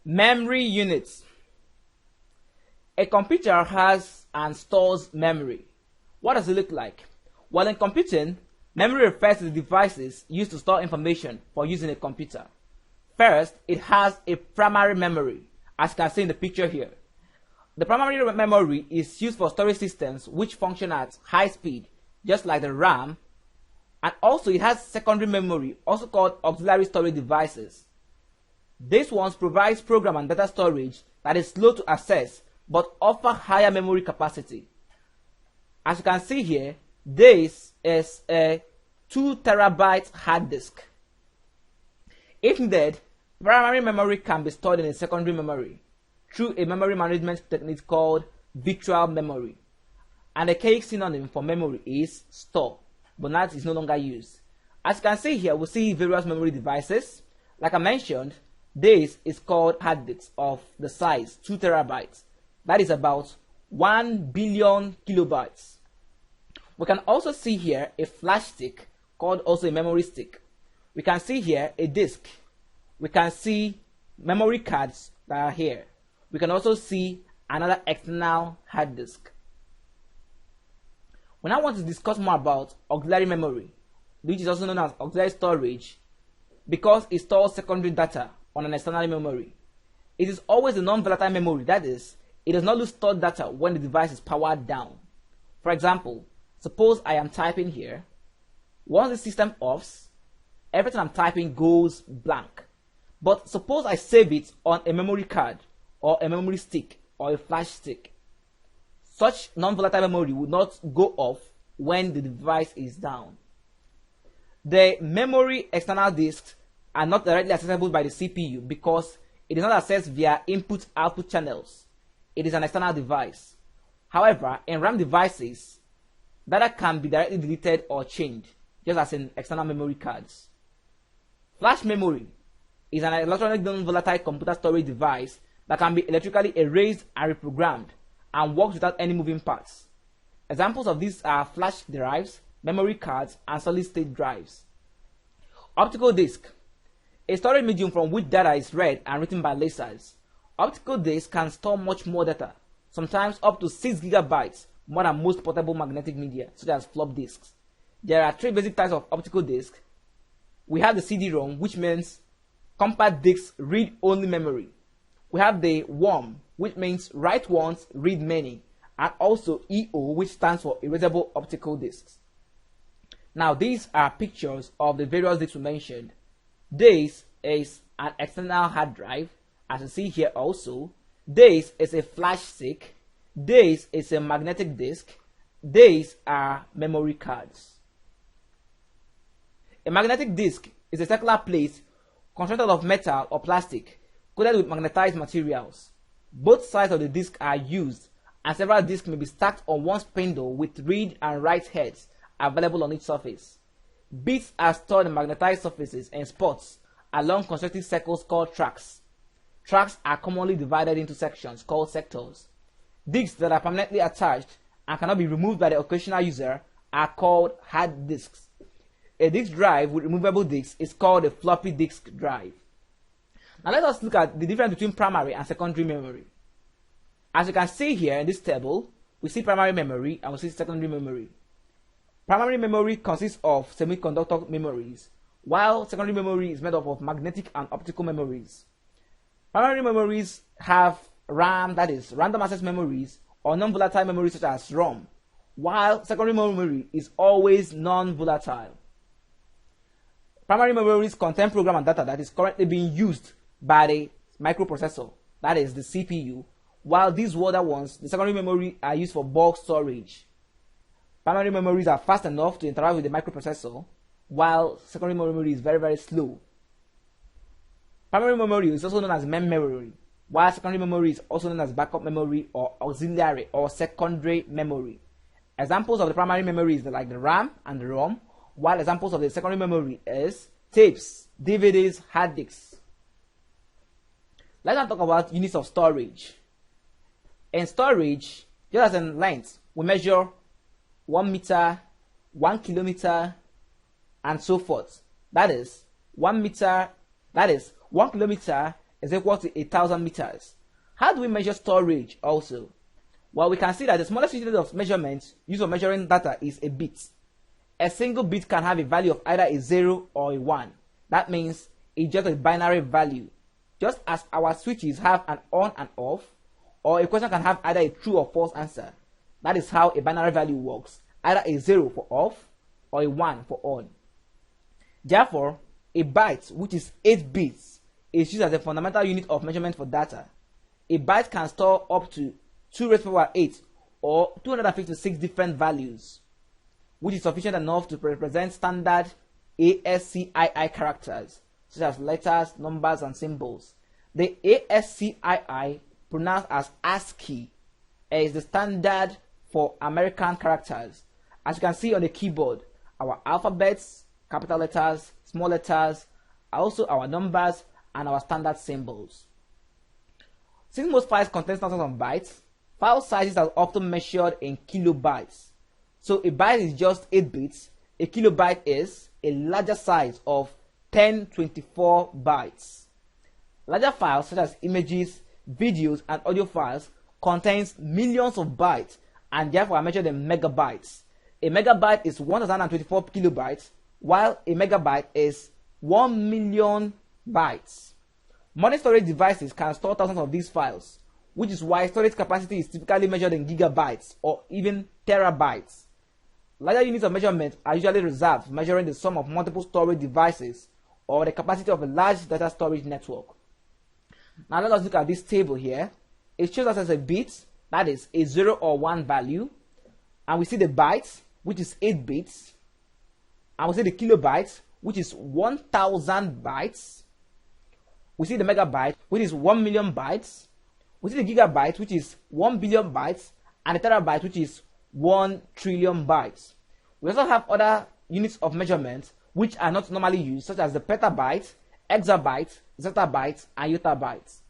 Memory units. A computer has and stores memory. What does it look like? Well, in computing, memory refers to the devices used to store information for use in a computer. First, it has a primary memory, as you can see in the picture here. The primary memory is used for storage systems which function at high speed, just like the RAM, and also it has secondary memory, also called auxiliary storage devices. This one provides program and data storage that is slow to access but offer higher memory capacity. As you can see here, this is a 2 terabyte hard disk. If needed, primary memory can be stored in a secondary memory through a memory management technique called virtual memory. And the archaic synonym for memory is store, but that is no longer used. As you can see here, we see various memory devices. Like I mentioned, this is called hard disk of the size 2 terabytes. That is about 1 billion kilobytes. We can also see here a flash stick called also a memory stick. We can see here a disk. We can see memory cards that are here. We can also see another external hard disk. We now want to discuss more about auxiliary memory, which is also known as auxiliary storage, because it stores secondary data on an external memory. It is always a non-volatile memory, that is, it does not lose stored data when the device is powered down. For example, suppose I am typing here. Once the system offs, everything I'm typing goes blank. But suppose I save it on a memory card or a memory stick or a flash stick. Such non-volatile memory will not go off when the device is down. The memory external disks are not directly accessible by the CPU because it is not accessed via input-output channels. It is an external device. However, in RAM devices, data can be directly deleted or changed, just as in external memory cards. Flash memory is an electronic non-volatile computer storage device that can be electrically erased and reprogrammed and works without any moving parts. Examples of these are flash drives, memory cards, and solid-state drives. Optical disc, a storage medium from which data is read and written by lasers. Optical discs can store much more data, sometimes up to 6 gigabytes, more than most portable magnetic media, such as flop disks. There are 3 basic types of optical discs. We have the CD-ROM, which means compact disc read-only memory. We have the WORM, which means write once, read many, and also EO, which stands for erasable optical discs. Now, these are pictures of the various disks we mentioned. This is an external hard drive, as you see here also. This is a flash stick. This is a magnetic disk. These are memory cards. A magnetic disk is a circular plate constructed of metal or plastic coated with magnetized materials. Both sides of the disk are used, and several disks may be stacked on one spindle with read and write heads available on each surface. Bits are stored in magnetized surfaces and spots along concentric circles called tracks. Tracks are commonly divided into sections called sectors. Disks that are permanently attached and cannot be removed by the occasional user are called hard disks. A disk drive with removable disks is called a floppy disk drive. Now let us look at the difference between primary and secondary memory. As you can see here in this table, we see primary memory and we see secondary memory. Primary memory consists of semiconductor memories, while secondary memory is made up of magnetic and optical memories. Primary memories have RAM, that is, random access memories, or non-volatile memories such as ROM, while secondary memory is always non-volatile. Primary memories contain program and data that is currently being used by the microprocessor, that is the CPU, while these other ones, the secondary memory, are used for bulk storage. Primary memories are fast enough to interact with the microprocessor, while secondary memory is very, very slow. Primary memory is also known as main memory, while secondary memory is also known as backup memory or auxiliary or secondary memory. Examples of the primary memory is like the RAM and the ROM, while examples of the secondary memory is tapes, DVDs, hard disks. Let's now talk about units of storage. In storage, just as in length, we measure 1 meter, 1 kilometer, and so forth. That is 1 meter, that is 1 kilometer is equal to 1,000 meters. How do we measure storage also? Well, we can see that the smallest unit of measurement used for measuring data is a bit. A single bit can have a value of either a 0 or a 1. That means it's just a binary value. Just as our switches have an on and off, or a question can have either a true or false answer. That is how a binary value works, either a 0 for off or a 1 for on. Therefore, a byte, which is 8 bits, is used as a fundamental unit of measurement for data. A byte can store up to 2 raised to the power 8 or 256 different values, which is sufficient enough to represent standard ASCII characters, such as letters, numbers, and symbols. The ASCII, pronounced as ASCII, is the standard for American characters. As you can see on the keyboard, our alphabets, capital letters, small letters, also our numbers, and our standard symbols. Since most files contain thousands of bytes, file sizes are often measured in kilobytes. So a byte is just 8 bits. A kilobyte is a larger size of 1024 bytes. Larger files such as images, videos, and audio files contains millions of bytes and therefore are measured in megabytes. A megabyte is 1024 kilobytes, while a megabyte is 1 million bytes. Modern storage devices can store thousands of these files, which is why storage capacity is typically measured in gigabytes or even terabytes. Larger units of measurement are usually reserved for measuring the sum of multiple storage devices or the capacity of a large data storage network. Now let us look at this table here. It shows us as a bit, that is a 0 or 1 value, and we see the bytes, which is 8 bits, and we see the kilobytes, which is 1000 bytes. We see the megabyte, which is 1 million bytes. We see the gigabyte, which is 1 billion bytes, and the terabyte, which is 1 trillion bytes. We also have other units of measurement which are not normally used, such as the petabyte, exabyte, zettabyte, and yottabyte.